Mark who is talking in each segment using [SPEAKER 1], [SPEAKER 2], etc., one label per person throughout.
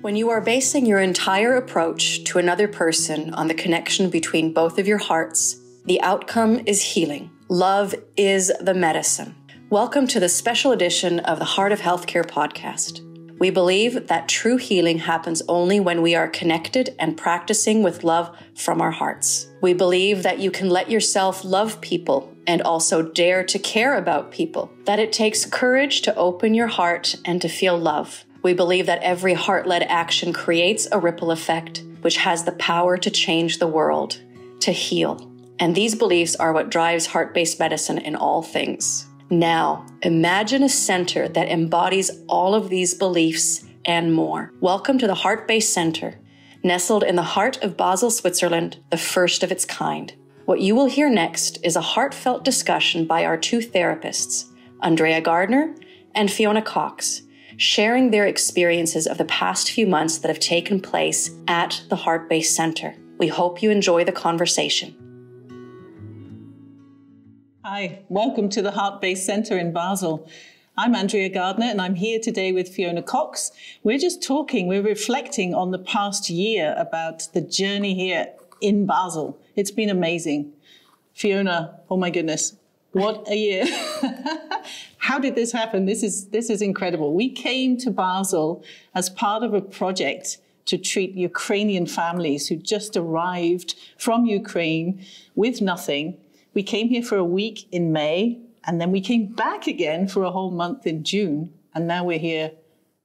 [SPEAKER 1] When you are basing your entire approach to another person on the connection between both of your hearts, the outcome is healing. Love is the medicine. Welcome to the special edition of the Heart of Healthcare podcast. We believe that true healing happens only when we are connected and practicing with love from our hearts. We believe that you can let yourself love people and also dare to care about people, that it takes courage to open your heart and to feel love. We believe that every heart-led action creates a ripple effect, which has the power to change the world, to heal. And these beliefs are what drives heart-based medicine in all things. Now, imagine a center that embodies all of these beliefs and more. Welcome to the Heart-Based Center, nestled in the heart of Basel, Switzerland, the first of its kind. What you will hear next is a heartfelt discussion by our two therapists, Andrea Gardner and Fiona Cox, sharing their experiences of the past few months that have taken place at the Heart-Based Center. We hope you enjoy the conversation.
[SPEAKER 2] Hi, welcome to the Heart-Based Center in Basel. I'm Andrea Gardner and I'm here today with Fiona Cox. We're just talking, we're reflecting on the past year about the journey here in Basel. It's been amazing. Fiona, oh my goodness, what a year. How did this happen? This is incredible. We came to Basel as part of a project to treat Ukrainian families who just arrived from Ukraine with nothing. We came here for a week in May, and then we came back again for a whole month in June. And now we're here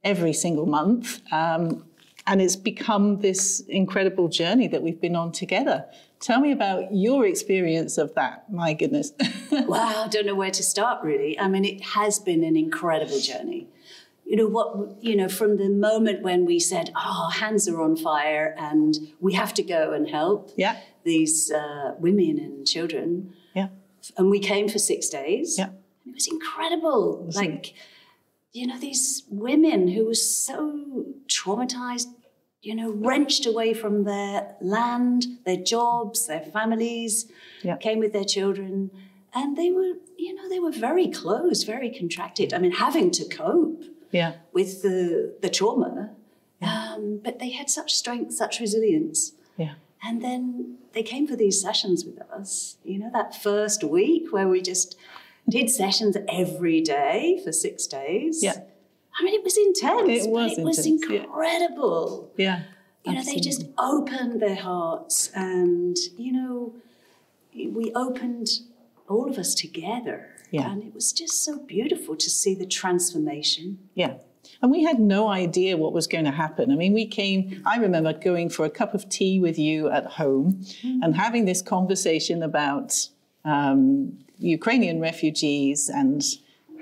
[SPEAKER 2] every single month. And it's become this incredible journey that we've been on together. Tell me about your experience of that. My goodness.
[SPEAKER 3] Wow, I don't know where to start, really. I mean, it has been an incredible journey. From the moment when we said, oh, hands are on fire and we have to go and help these women and children.
[SPEAKER 2] Yeah.
[SPEAKER 3] And we came for 6 days.
[SPEAKER 2] Yeah.
[SPEAKER 3] It was incredible. These women who were so traumatized, wrenched away from their land, their jobs, their families, came with their children. And they were very closed, very contracted. I mean, having to cope with the trauma. But they had such strength, such resilience.
[SPEAKER 2] Yeah.
[SPEAKER 3] And then they came for these sessions with us. That first week where we just did sessions every day for 6 days.
[SPEAKER 2] Yeah.
[SPEAKER 3] I mean, it was intense.
[SPEAKER 2] It was
[SPEAKER 3] incredible.
[SPEAKER 2] Yeah.
[SPEAKER 3] They just opened their hearts and, we opened all of us together.
[SPEAKER 2] Yeah.
[SPEAKER 3] And it was just so beautiful to see the transformation.
[SPEAKER 2] Yeah. And we had no idea what was going to happen. I mean, I remember going for a cup of tea with you at home and having this conversation about Ukrainian refugees and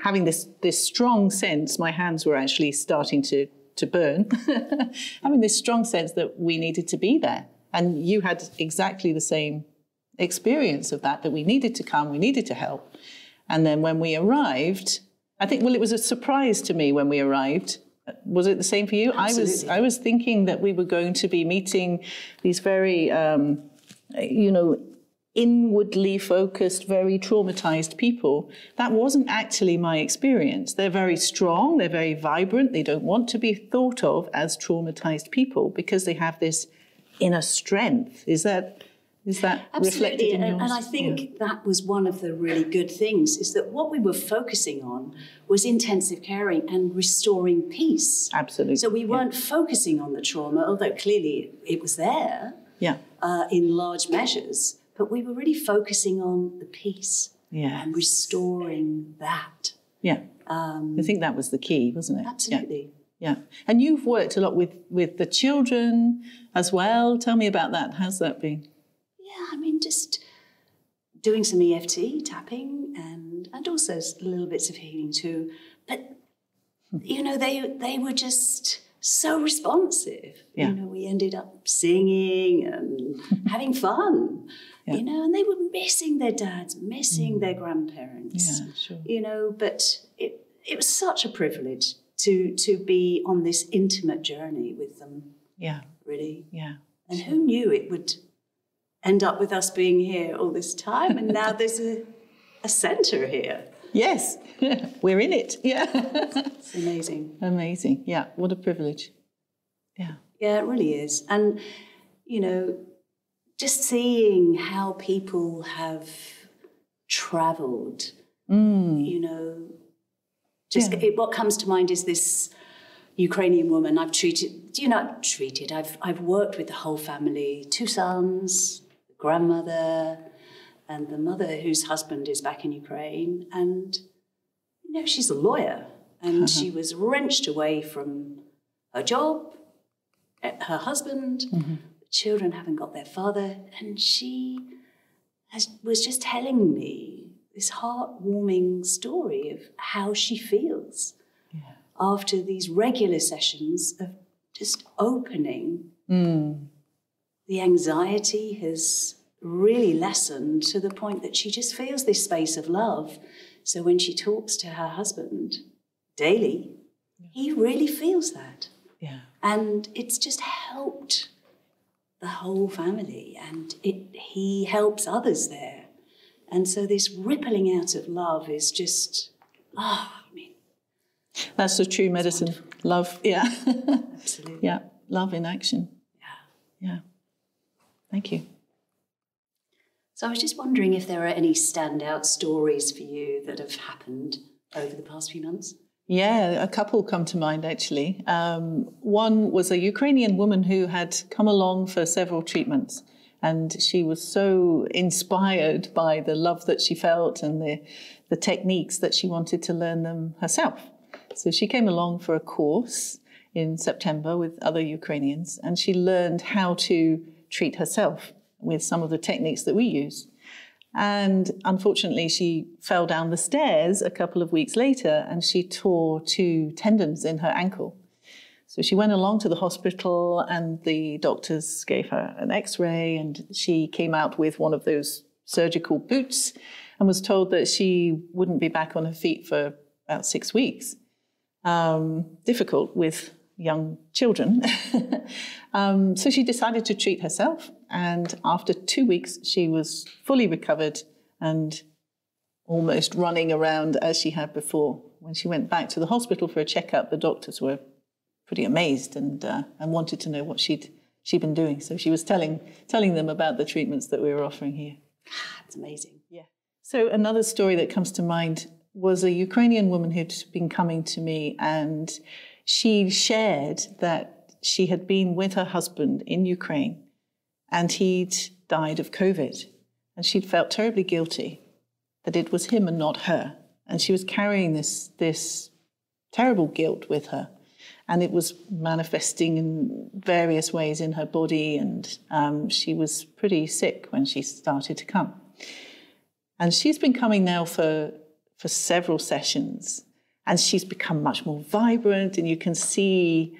[SPEAKER 2] having this strong sense, my hands were actually starting to burn, having this strong sense that we needed to be there. And you had exactly the same experience of that we needed to come, we needed to help. And then when we arrived, I think, it was a surprise to me when we arrived. Was it the same for you?
[SPEAKER 3] Absolutely.
[SPEAKER 2] I was thinking that we were going to be meeting these very, inwardly focused, very traumatized people. That wasn't actually my experience. They're very strong, they're very vibrant, they don't want to be thought of as traumatized people because they have this inner strength. Is that reflected in yours?
[SPEAKER 3] And I think that was one of the really good things, is that what we were focusing on was intensive caring and restoring peace.
[SPEAKER 2] Absolutely.
[SPEAKER 3] So we weren't focusing on the trauma, although clearly it was there in large measures. But we were really focusing on the peace and restoring that.
[SPEAKER 2] Yeah, I think that was the key, wasn't it?
[SPEAKER 3] Absolutely.
[SPEAKER 2] Yeah. And you've worked a lot with the children as well. Tell me about that. How's that been?
[SPEAKER 3] Yeah, I mean, just doing some EFT, tapping, and also little bits of healing too. But, they were just so responsive.
[SPEAKER 2] Yeah.
[SPEAKER 3] We ended up singing and having fun.
[SPEAKER 2] Yeah.
[SPEAKER 3] And they were missing their dads, missing their grandparents.
[SPEAKER 2] Yeah, sure.
[SPEAKER 3] But it was such a privilege to be on this intimate journey with them.
[SPEAKER 2] Yeah.
[SPEAKER 3] Really.
[SPEAKER 2] Yeah.
[SPEAKER 3] And who knew it would end up with us being here all this time? And now there's a centre here.
[SPEAKER 2] Yes, we're in it. Yeah.
[SPEAKER 3] It's amazing.
[SPEAKER 2] Amazing. Yeah, what a privilege. Yeah.
[SPEAKER 3] Yeah, it really is. And, you know, just seeing how people have travelled, you know, just what comes to mind is this Ukrainian woman I've worked with the whole family, 2 sons, the grandmother, and the mother whose husband is back in Ukraine. And, you know, she's a lawyer, and she was wrenched away from her job, her husband, the children haven't got their father, and she was just telling me this heartwarming story of how she feels after these regular sessions of just opening. The anxiety has really lessened to the point that she just feels this space of love. So when she talks to her husband daily, he really feels that.
[SPEAKER 2] Yeah.
[SPEAKER 3] And it's just helped the whole family, and he helps others there. And so this rippling out of love is just,
[SPEAKER 2] that's the true medicine.
[SPEAKER 3] Wonderful.
[SPEAKER 2] Love. Yeah.
[SPEAKER 3] Absolutely.
[SPEAKER 2] Yeah. Love in action.
[SPEAKER 3] Yeah.
[SPEAKER 2] Yeah. Thank you.
[SPEAKER 3] So I was just wondering if there are any standout stories for you that have happened over the past few months?
[SPEAKER 2] Yeah, a couple come to mind, actually. One was a Ukrainian woman who had come along for several treatments, and she was so inspired by the love that she felt and the techniques that she wanted to learn them herself. So she came along for a course in September with other Ukrainians, and she learned how to treat herself with some of the techniques that we use. And unfortunately, she fell down the stairs a couple of weeks later, and she tore 2 tendons in her ankle. So she went along to the hospital, and the doctors gave her an X-ray, and she came out with one of those surgical boots and was told that she wouldn't be back on her feet for about 6 weeks. Difficult with young children. So she decided to treat herself. And after 2 weeks, she was fully recovered and almost running around as she had before. When she went back to the hospital for a checkup, the doctors were pretty amazed and wanted to know what she'd been doing. So she was telling them about the treatments that we were offering here.
[SPEAKER 3] That's amazing.
[SPEAKER 2] Yeah. So another story that comes to mind was a Ukrainian woman who'd been coming to me, and she shared that she had been with her husband in Ukraine, and he'd died of COVID, and she'd felt terribly guilty that it was him and not her. And she was carrying this terrible guilt with her, and it was manifesting in various ways in her body, and she was pretty sick when she started to come. And she's been coming now for several sessions, and she's become much more vibrant, and you can see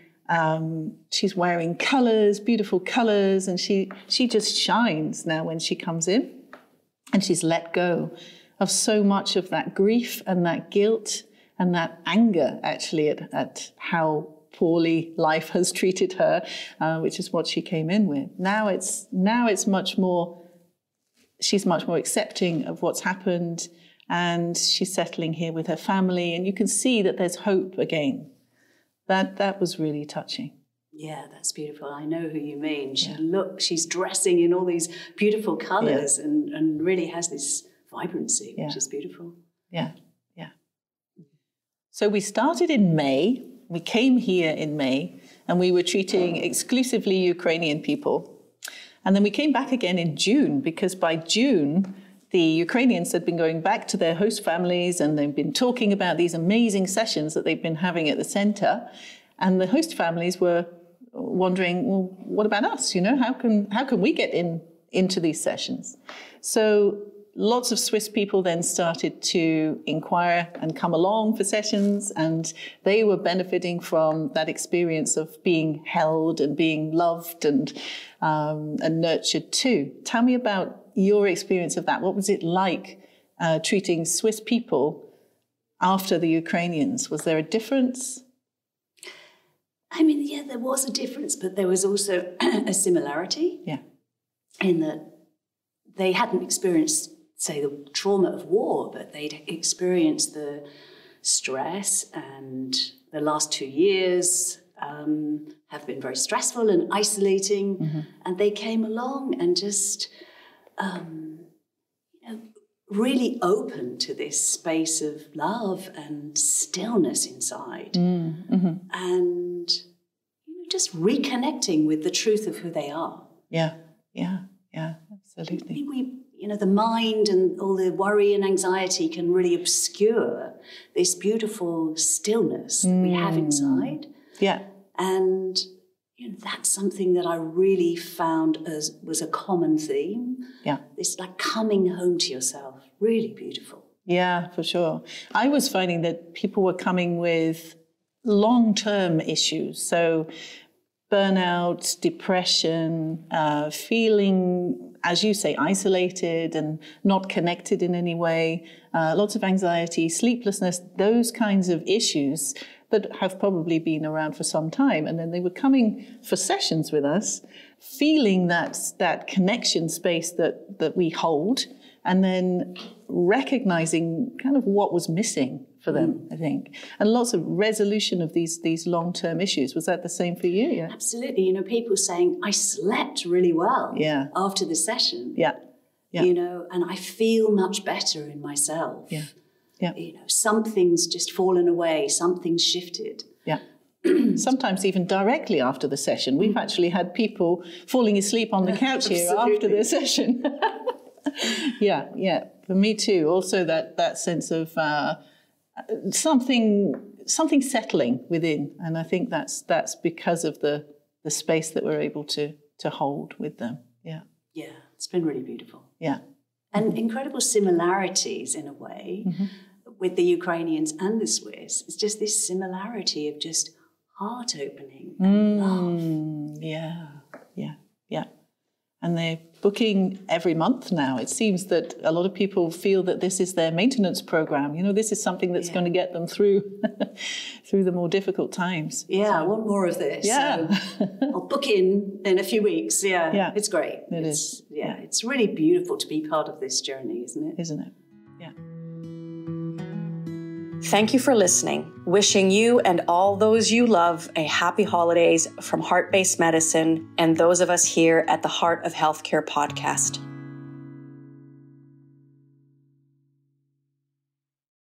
[SPEAKER 2] she's wearing colours, beautiful colours, and she just shines now when she comes in. And she's let go of so much of that grief and that guilt and that anger, actually, at how poorly life has treated her, which is what she came in with. Now it's much more, she's much more accepting of what's happened, and she's settling here with her family, and you can see that there's hope again. That was really touching.
[SPEAKER 3] Yeah, that's beautiful. I know who you mean. She's dressing in all these beautiful colours and really has this vibrancy, which is beautiful.
[SPEAKER 2] Yeah, yeah. So we started in May. We came here in May, and we were treating exclusively Ukrainian people. And then we came back again in June, because by June, the Ukrainians had been going back to their host families, and they've been talking about these amazing sessions that they've been having at the center. And the host families were wondering, well, what about us? You know, how can we get into these sessions? So lots of Swiss people then started to inquire and come along for sessions, and they were benefiting from that experience of being held and being loved and nurtured too. Tell me about your experience of that. What was it like treating Swiss people after the Ukrainians? Was there a difference?
[SPEAKER 3] I mean, yeah, there was a difference, but there was also a similarity.
[SPEAKER 2] Yeah.
[SPEAKER 3] In that they hadn't experienced, say, the trauma of war, but they'd experienced the stress and the last 2 years have been very stressful and isolating, and they came along and just really open to this space of love and stillness inside, and just reconnecting with the truth of who they are.
[SPEAKER 2] Yeah, absolutely.
[SPEAKER 3] I think the mind and all the worry and anxiety can really obscure this beautiful stillness that we have inside.
[SPEAKER 2] Yeah.
[SPEAKER 3] And that's something that I really found was a common theme.
[SPEAKER 2] Yeah.
[SPEAKER 3] This like coming home to yourself, really beautiful.
[SPEAKER 2] Yeah, for sure. I was finding that people were coming with long-term issues. So burnout, depression, feeling, as you say, isolated and not connected in any way, lots of anxiety, sleeplessness, those kinds of issues that have probably been around for some time. And then they were coming for sessions with us, feeling that connection space that we hold, and then recognizing kind of what was missing for them, I think. And lots of resolution of these long-term issues. Was that the same for you? Yeah.
[SPEAKER 3] Absolutely. People saying, I slept really well after the session.
[SPEAKER 2] Yeah.
[SPEAKER 3] And I feel much better in myself.
[SPEAKER 2] Yeah.
[SPEAKER 3] Something's just fallen away, something's shifted.
[SPEAKER 2] Yeah. Sometimes even directly after the session. We've actually had people falling asleep on the couch here after the session. Yeah. For me too. Also that sense of something settling within. And I think that's because of the space that we're able to hold with them. Yeah.
[SPEAKER 3] Yeah, it's been really beautiful.
[SPEAKER 2] Yeah.
[SPEAKER 3] And incredible similarities in a way with the Ukrainians and the Swiss. It's just this similarity of just heart opening and love.
[SPEAKER 2] Yeah. And they're booking every month now. It seems that a lot of people feel that this is their maintenance program. This is something that's going to get them through the more difficult times.
[SPEAKER 3] Yeah, I want more of this.
[SPEAKER 2] Yeah.
[SPEAKER 3] So I'll book in a few weeks. Yeah. It's great.
[SPEAKER 2] It is.
[SPEAKER 3] Yeah, it's really beautiful to be part of this journey, isn't it?
[SPEAKER 2] Isn't it? Yeah.
[SPEAKER 1] Thank you for listening. Wishing you and all those you love a happy holidays from Heart-Based Medicine and those of us here at the Heart of Healthcare podcast.